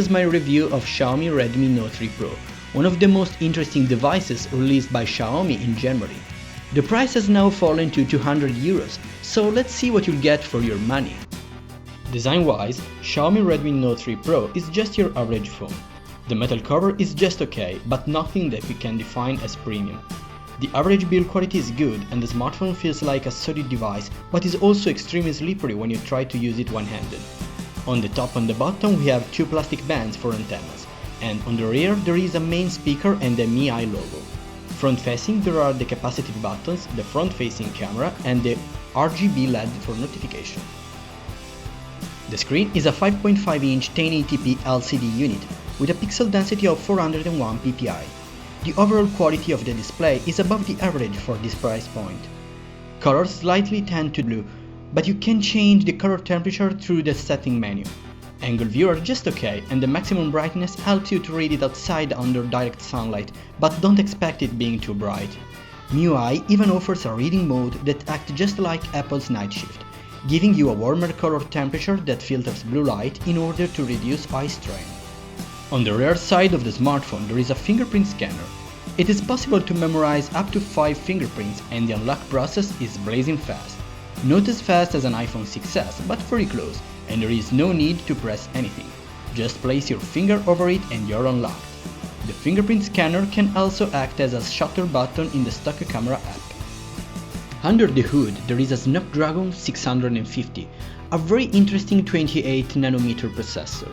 is my review of Xiaomi Redmi Note 3 Pro, one of the most interesting devices released by Xiaomi in January. The price has now fallen to €200, so let's see what you'll get for your money. Design-wise, Xiaomi Redmi Note 3 Pro is just your average phone. The metal cover is just okay, but nothing that we can define as premium. The average build quality is good and the smartphone feels like a solid device, but is also extremely slippery when you try to use it one-handed. On the top and the bottom we have two plastic bands for antennas, and on the rear there is a main speaker and the MIUI logo. Front-facing there are the capacitive buttons, the front-facing camera and the RGB LED for notification. The screen is a 5.5-inch 1080p LCD unit with a pixel density of 401 ppi. The overall quality of the display is above the average for this price point. Colors slightly tend to blue, but you can change the color temperature through the setting menu. Angle view are just okay, and the maximum brightness helps you to read it outside under direct sunlight, but don't expect it being too bright. MIUI even offers a reading mode that acts just like Apple's night shift, giving you a warmer color temperature that filters blue light in order to reduce eye strain. On the rear side of the smartphone there is a fingerprint scanner. It is possible to memorize up to 5 fingerprints and the unlock process is blazing fast. Not as fast as an iPhone 6s, but very close, and there is no need to press anything. Just place your finger over it and you're unlocked. The fingerprint scanner can also act as a shutter button in the stock camera app. Under the hood there is a Snapdragon 650, a very interesting 28nm processor.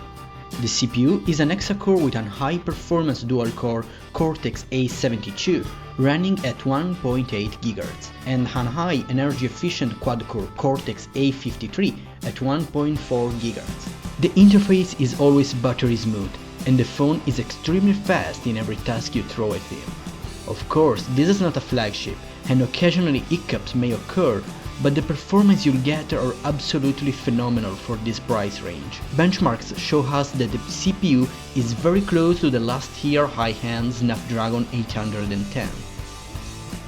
The CPU is an hexa-core with a high-performance dual-core Cortex-A72 running at 1.8 GHz and an high energy-efficient quad-core Cortex-A53 at 1.4 GHz. The interface is always buttery smooth, and the phone is extremely fast in every task you throw at him. Of course, this is not a flagship, and occasionally hiccups may occur, but the performance you'll get are absolutely phenomenal for this price range. Benchmarks show us that the CPU is very close to the last year high-end Snapdragon 810.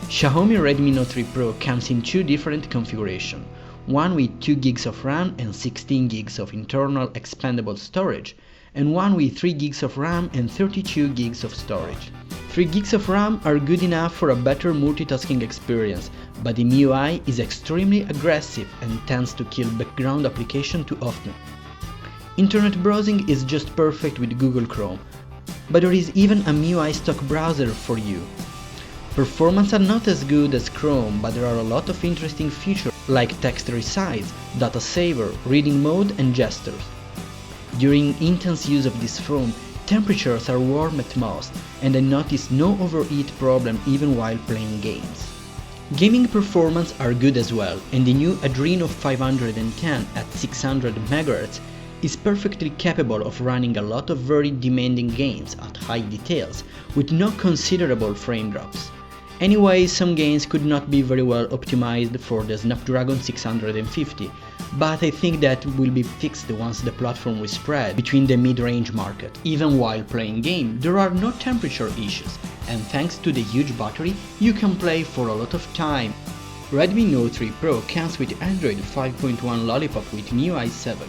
Xiaomi Redmi Note 3 Pro comes in two different configurations, one with 2 GB of RAM and 16 GB of internal expandable storage, and one with 3 GB of RAM and 32 GB of storage. 3 GB of RAM are good enough for a better multitasking experience, but the MIUI is extremely aggressive and tends to kill background applications too often. Internet browsing is just perfect with Google Chrome, but there is even a MIUI stock browser for you. Performance are not as good as Chrome, but there are a lot of interesting features like text resize, data saver, reading mode and gestures. During intense use of this phone, temperatures are warm at most, and I notice no overheat problem even while playing games. Gaming performance are good as well, and the new Adreno 510 at 600 MHz is perfectly capable of running a lot of very demanding games at high details with no considerable frame drops. Anyway, some games could not be very well optimized for the Snapdragon 650, but I think that will be fixed once the platform will spread between the mid-range market. Even while playing games, there are no temperature issues, and thanks to the huge battery, you can play for a lot of time. Redmi Note 3 Pro comes with Android 5.1 Lollipop with MIUI 7.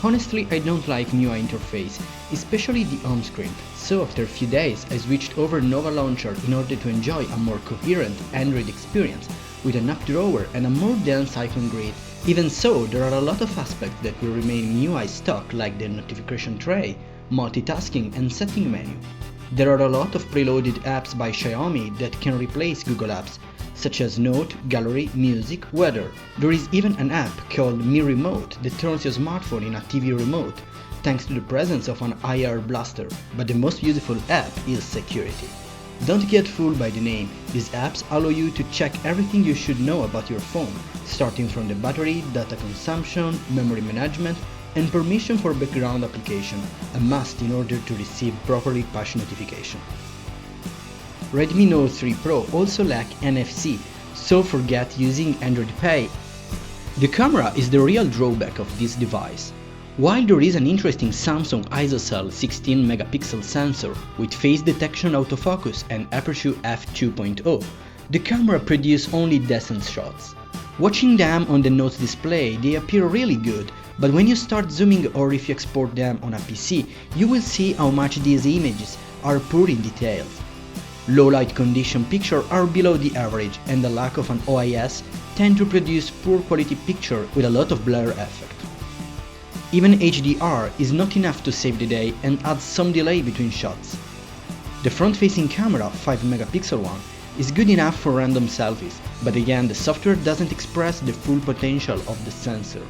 Honestly, I don't like MIUI interface, especially the home screen, so after a few days I switched over Nova Launcher in order to enjoy a more coherent Android experience with an app drawer and a more dense icon grid. Even so, there are a lot of aspects that will remain MIUI stock, like the notification tray, multitasking and setting menu. There are a lot of preloaded apps by Xiaomi that can replace Google Apps, such as Note, Gallery, Music, Weather. There is even an app called Mi Remote that turns your smartphone in a TV remote, thanks to the presence of an IR blaster. But the most useful app is security. Don't get fooled by the name, these apps allow you to check everything you should know about your phone, starting from the battery, data consumption, memory management, and permission for background application, a must in order to receive properly push notification. Redmi Note 3 Pro also lacks NFC, so forget using Android Pay. The camera is the real drawback of this device. While there is an interesting Samsung ISOCELL 16 megapixel sensor with face detection autofocus and aperture f2.0, the camera produces only decent shots. Watching them on the Note display, they appear really good, But when you start zooming or if you export them on a PC, you will see how much these images are poor in details. Low light condition pictures are below the average, and the lack of an OIS tend to produce poor quality picture with a lot of blur effect. Even HDR is not enough to save the day and adds some delay between shots. The front-facing camera, 5-megapixel one, is good enough for random selfies, but again the software doesn't express the full potential of the sensor.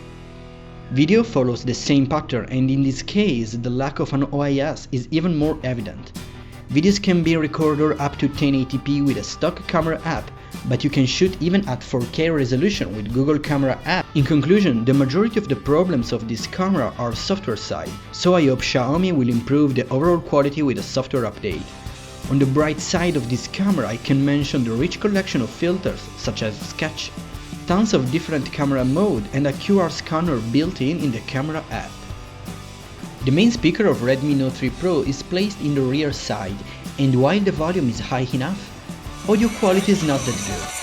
Video follows the same pattern, and in this case the lack of an OIS is even more evident. Videos can be recorded up to 1080p with a stock camera app, but you can shoot even at 4K resolution with Google Camera app. In conclusion, the majority of the problems of this camera are software side, so I hope Xiaomi will improve the overall quality with a software update. On the bright side of this camera, I can mention the rich collection of filters such as Sketch, tons of different camera mode and a QR scanner built in the camera app. The main speaker of Redmi Note 3 Pro is placed in the rear side, and while the volume is high enough, audio quality is not that good.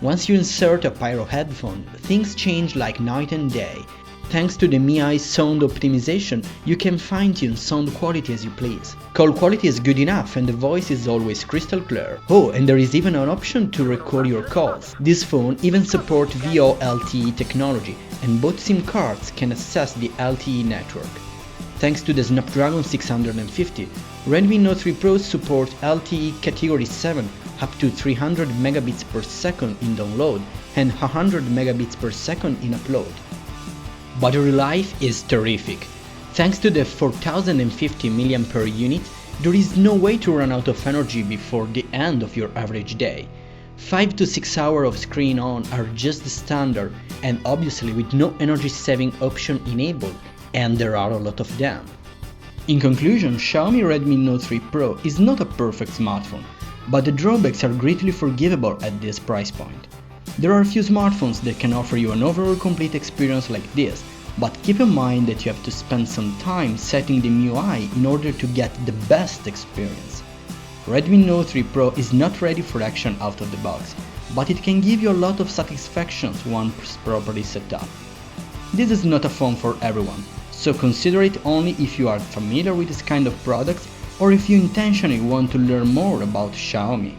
Once you insert a Pyro headphone, things change like night and day. Thanks to the MIUI sound optimization, you can fine-tune sound quality as you please. Call quality is good enough and the voice is always crystal clear. Oh, and there is even an option to record your calls. This phone even supports VoLTE technology, and both SIM cards can access the LTE network. Thanks to the Snapdragon 650, Redmi Note 3 Pro supports LTE Category 7 up to 300 megabits per second in download and 100 megabits per second in upload. Battery life is terrific. Thanks to the 4050 mAh unit, there is no way to run out of energy before the end of your average day. 5 to 6 hours of screen on are just the standard, and obviously with no energy saving option enabled, and there are a lot of them. In conclusion, Xiaomi Redmi Note 3 Pro is not a perfect smartphone, but the drawbacks are greatly forgivable at this price point. There are a few smartphones that can offer you an overall complete experience like this, but keep in mind that you have to spend some time setting the MIUI in order to get the best experience. Redmi Note 3 Pro is not ready for action out of the box, but it can give you a lot of satisfactions once properly set up. This is not a phone for everyone, so consider it only if you are familiar with this kind of products or if you intentionally want to learn more about Xiaomi.